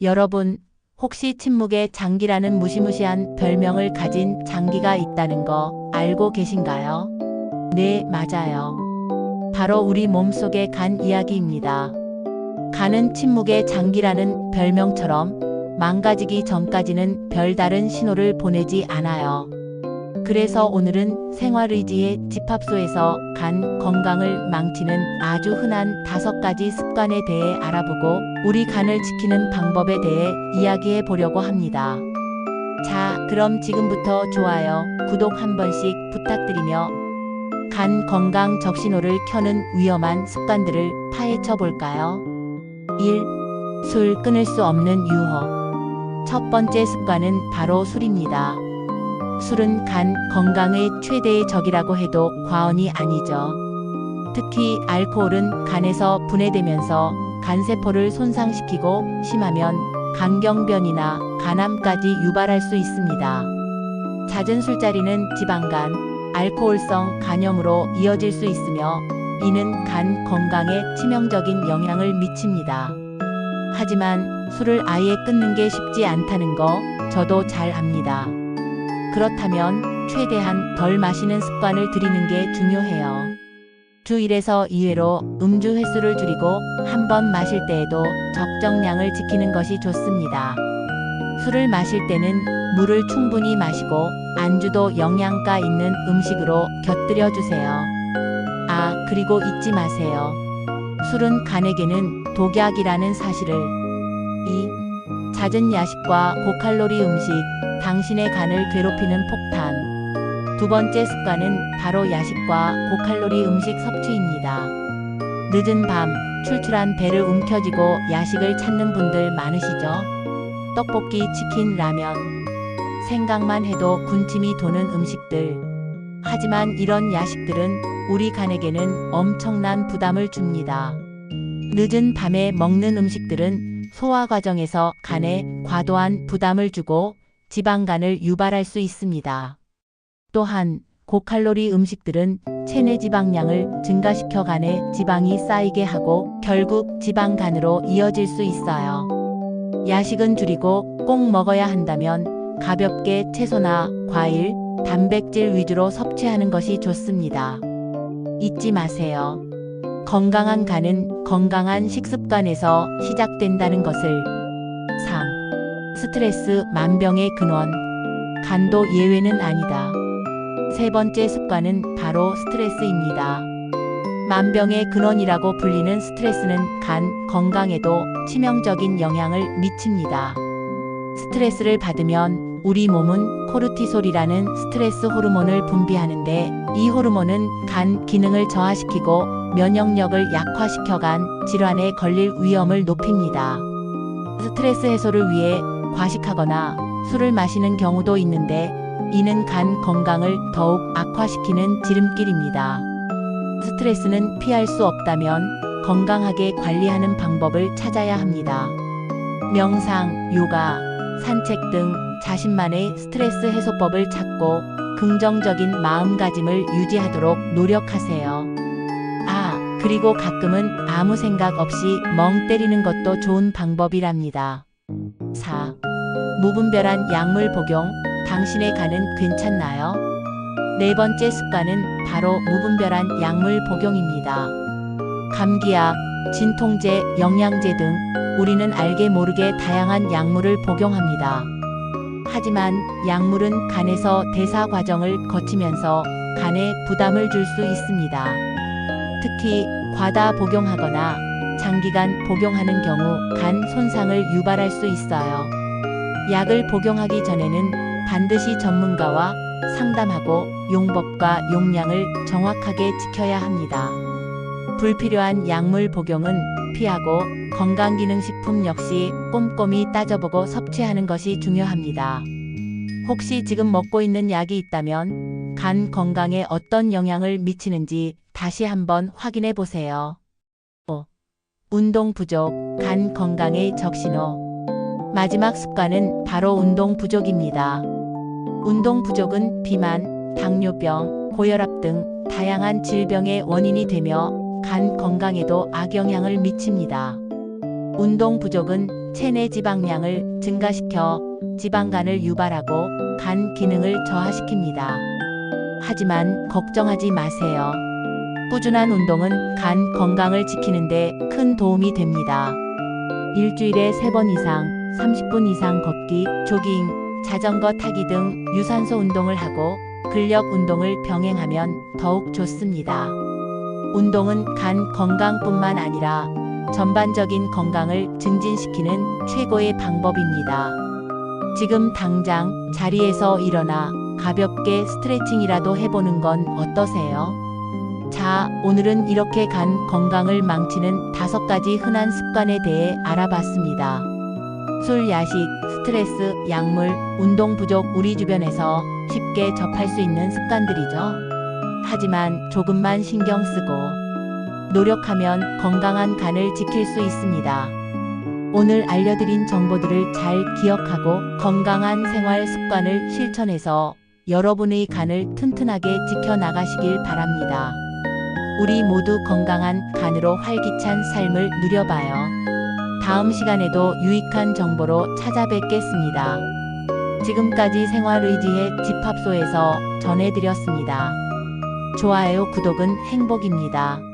여러분, 혹시 침묵의 장기라는 무시무시한 별명을 가진 장기가 있다는 거 알고 계신가요? 네, 맞아요. 바로 우리 몸속의 간 이야기입니다. 간은 침묵의 장기라는 별명처럼 망가지기 전까지는 별다른 신호를 보내지 않아요. 그래서 오늘은 생활의지의 집합소에서 간 건강을 망치는 아주 흔한 5가지 습관에 대해 알아보고 우리 간을 지키는 방법에 대해 이야기해 보려고 합니다. 자, 그럼 지금부터 좋아요, 구독 한 번씩 부탁드리며 간 건강 적신호를 켜는 위험한 습관들을 파헤쳐 볼까요? 1. 술 끊을 수 없는 유혹. 첫 번째 습관은 바로 술입니다. 술은 간 건강의 최대의 적이라고 해도 과언이 아니죠. 특히 알코올은 간에서 분해되면서 간세포를 손상시키고 심하면 간경변이나 간암까지 유발할 수 있습니다. 잦은 술자리는 지방간, 알코올성 간염으로 이어질 수 있으며 이는 간 건강에 치명적인 영향을 미칩니다. 하지만 술을 아예 끊는 게 쉽지 않다는 거 저도 잘 압니다. 그렇다면 최대한 덜 마시는 습관을 들이는 게 중요해요. 주 1에서 2회로 음주 횟수를 줄이고 한 번 마실 때에도 적정량을 지키는 것이 좋습니다. 술을 마실 때는 물을 충분히 마시고 안주도 영양가 있는 음식으로 곁들여 주세요. 아, 그리고 잊지 마세요. 술은 간에게는 독약이라는 사실을. 2. 잦은 야식과 고칼로리 음식, 당신의 간을 괴롭히는 폭탄. 두 번째 습관은 바로 야식과 고칼로리 음식 섭취입니다. 늦은 밤, 출출한 배를 움켜쥐고 야식을 찾는 분들 많으시죠? 떡볶이, 치킨, 라면. 생각만 해도 군침이 도는 음식들. 하지만 이런 야식들은 우리 간에게는 엄청난 부담을 줍니다. 늦은 밤에 먹는 음식들은 소화 과정에서 간에 과도한 부담을 주고 지방간을 유발할 수 있습니다. 또한 고칼로리 음식들은 체내 지방량을 증가시켜 간에 지방이 쌓이게 하고 결국 지방간으로 이어질 수 있어요. 야식은 줄이고 꼭 먹어야 한다면 가볍게 채소나 과일, 단백질 위주로 섭취하는 것이 좋습니다. 잊지 마세요. 건강한 간은 건강한 식습관에서 시작된다는 것을. 3. 스트레스 만병의 근원. 간도 예외는 아니다. 세 번째 습관은 바로 스트레스입니다. 만병의 근원이라고 불리는 스트레스는 간 건강에도 치명적인 영향을 미칩니다. 스트레스를 받으면 우리 몸은 코르티솔이라는 스트레스 호르몬을 분비하는데 이 호르몬은 간 기능을 저하시키고 면역력을 약화시켜 간 질환에 걸릴 위험을 높입니다. 스트레스 해소를 위해 과식하거나 술을 마시는 경우도 있는데 이는 간 건강을 더욱 악화시키는 지름길입니다. 스트레스는 피할 수 없다면 건강하게 관리하는 방법을 찾아야 합니다. 명상, 요가, 산책 등 자신만의 스트레스 해소법을 찾고 긍정적인 마음가짐을 유지하도록 노력하세요. 아, 그리고 가끔은 아무 생각 없이 멍 때리는 것도 좋은 방법이랍니다. 4. 무분별한 약물 복용. 당신의 간은 괜찮나요? 네 번째 습관은 바로 무분별한 약물 복용입니다. 감기약, 진통제, 영양제 등 우리는 알게 모르게 다양한 약물을 복용합니다. 하지만 약물은 간에서 대사 과정을 거치면서 간에 부담을 줄 수 있습니다. 특히 과다 복용하거나 장기간 복용하는 경우 간 손상을 유발할 수 있어요. 약을 복용하기 전에는 반드시 전문가와 상담하고 용법과 용량을 정확하게 지켜야 합니다. 불필요한 약물 복용은 피하고 건강기능식품 역시 꼼꼼히 따져보고 섭취하는 것이 중요합니다. 혹시 지금 먹고 있는 약이 있다면 간 건강에 어떤 영향을 미치는지 다시 한번 확인해 보세요. 5. 운동 부족, 간 건강의 적신호. 마지막 습관은 바로 운동 부족입니다. 운동 부족은 비만, 당뇨병, 고혈압 등 다양한 질병의 원인이 되며 간 건강에도 악영향을 미칩니다. 운동 부족은 체내 지방량을 증가시켜 지방간을 유발하고 간 기능을 저하시킵니다. 하지만 걱정하지 마세요. 꾸준한 운동은 간 건강을 지키는데 큰 도움이 됩니다. 일주일에 3번 이상, 30분 이상 걷기, 조깅, 자전거 타기 등 유산소 운동을 하고 근력 운동을 병행하면 더욱 좋습니다. 운동은 간 건강뿐만 아니라 전반적인 건강을 증진시키는 최고의 방법입니다. 지금 당장 자리에서 일어나 가볍게 스트레칭이라도 해보는 건 어떠세요? 자, 오늘은 이렇게 간 건강을 망치는 5가지 흔한 습관에 대해 알아봤습니다. 술, 야식, 스트레스, 약물, 운동 부족, 우리 주변에서 쉽게 접할 수 있는 습관들이죠. 하지만 조금만 신경 쓰고 노력하면 건강한 간을 지킬 수 있습니다. 오늘 알려드린 정보들을 잘 기억하고 건강한 생활 습관을 실천해서 여러분의 간을 튼튼하게 지켜나가시길 바랍니다. 우리 모두 건강한 간으로 활기찬 삶을 누려봐요. 다음 시간에도 유익한 정보로 찾아뵙겠습니다. 지금까지 생활의지의 집합소에서 전해드렸습니다. 좋아요, 구독은 행복입니다.